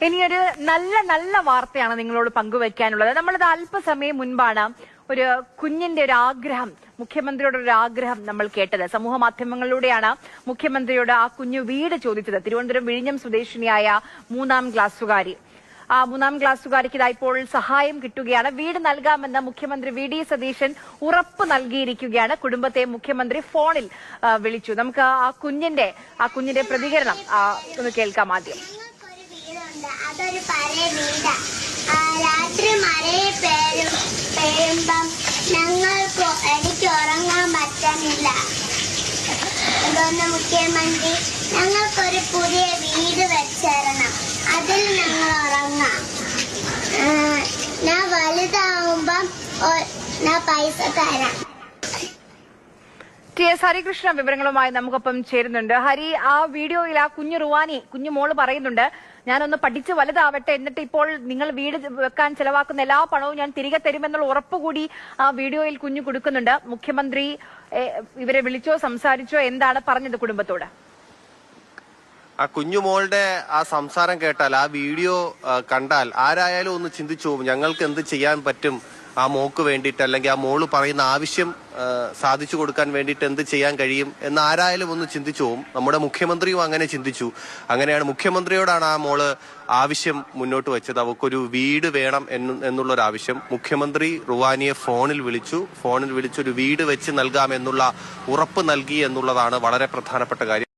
ഇനിയൊരു നല്ല വാർത്തയാണ് നിങ്ങളോട് പങ്കുവെക്കാനുള്ളത്. നമ്മളിത് അല്പസമയം മുൻപാണ് ഒരു കുഞ്ഞിന്റെ ഒരു ആഗ്രഹം, മുഖ്യമന്ത്രിയുടെ ഒരു ആഗ്രഹം നമ്മൾ കേട്ടത്. സമൂഹ മാധ്യമങ്ങളിലൂടെയാണ് മുഖ്യമന്ത്രിയോട് ആ കുഞ്ഞു വീട് ചോദിച്ചത്. തിരുവനന്തപുരം വിഴിഞ്ഞം സ്വദേശിനിയായ 3ാം ക്ലാസ്സുകാരി. ആ 3ാം ക്ലാസ്സുകാരിക്ക് ഇപ്പോൾ സഹായം കിട്ടുകയാണ്. വീട് നൽകാമെന്ന് മുഖ്യമന്ത്രി വി ഡി സതീശൻ ഉറപ്പ് നൽകിയിരിക്കുകയാണ്. കുടുംബത്തെ മുഖ്യമന്ത്രി ഫോണിൽ വിളിച്ചു. നമുക്ക് ആ കുഞ്ഞിന്റെ പ്രതികരണം ഒന്ന് കേൾക്കാം ആദ്യം. അതൊരു പഴയ വീടാ. രാത്രി മഴയെ പെയ്യുമ്പം എനിക്ക് ഉറങ്ങാൻ പറ്റുന്നില്ല. അതുകൊണ്ട് മുഖ്യമന്ത്രി ഞങ്ങൾക്കൊരു പുതിയ വീട് വെച്ചേരണം, അതിൽ ഞങ്ങൾ ഉറങ്ങാം. ഞാൻ വലുതാവുമ്പം ഞാൻ പൈസ തരാം. ടി എസ് ഹരികൃഷ്ണൻ വിവരങ്ങളുമായി നമുക്കൊപ്പം ചേരുന്നുണ്ട്. ഹരി, ആ വീഡിയോയിൽ ആ കുഞ്ഞു മോള് പറയുന്നുണ്ട്, ഞാനൊന്ന് പഠിച്ച് വലുതാവട്ടെ, എന്നിട്ട് ഇപ്പോൾ നിങ്ങൾ വീട് വെക്കാൻ ചെലവാക്കുന്ന എല്ലാ പണവും ഞാൻ തിരികെ തരുമെന്നുള്ള ഉറപ്പുകൂടി ആ വീഡിയോയിൽ കുഞ്ഞു കൊടുക്കുന്നുണ്ട്. മുഖ്യമന്ത്രി ഇവരെ വിളിച്ചോ, സംസാരിച്ചോ, എന്താണ് പറഞ്ഞത് കുടുംബത്തോട്? ആ കുഞ്ഞുമോളുടെ ആ സംസാരം കേട്ടാൽ, ആ വീഡിയോ കണ്ടാൽ ആരായാലും ഒന്ന് ചിന്തിച്ചു പോകും, ഞങ്ങൾക്ക് എന്ത് ചെയ്യാൻ പറ്റും ആ മോക്ക് വേണ്ടിയിട്ട്, അല്ലെങ്കിൽ ആ മോള് പറയുന്ന ആവശ്യം സാധിച്ചു കൊടുക്കാൻ വേണ്ടിയിട്ട് എന്ത് ചെയ്യാൻ കഴിയും എന്ന് ആരായാലും ഒന്ന് ചിന്തിച്ചു പോകും. നമ്മുടെ മുഖ്യമന്ത്രിയും അങ്ങനെ ചിന്തിച്ചു. അങ്ങനെയാണ് മുഖ്യമന്ത്രിയോടാണ് ആ മോള് ആവശ്യം മുന്നോട്ട് വെച്ചത്. അവക്കൊരു വീട് വേണം എന്നുള്ളൊരു ആവശ്യം. മുഖ്യമന്ത്രി റുവാനിയെ ഫോണിൽ വിളിച്ചൊരു വീട് വെച്ച് നൽകാമെന്നുള്ള ഉറപ്പ് നൽകി എന്നുള്ളതാണ് വളരെ പ്രധാനപ്പെട്ട കാര്യം.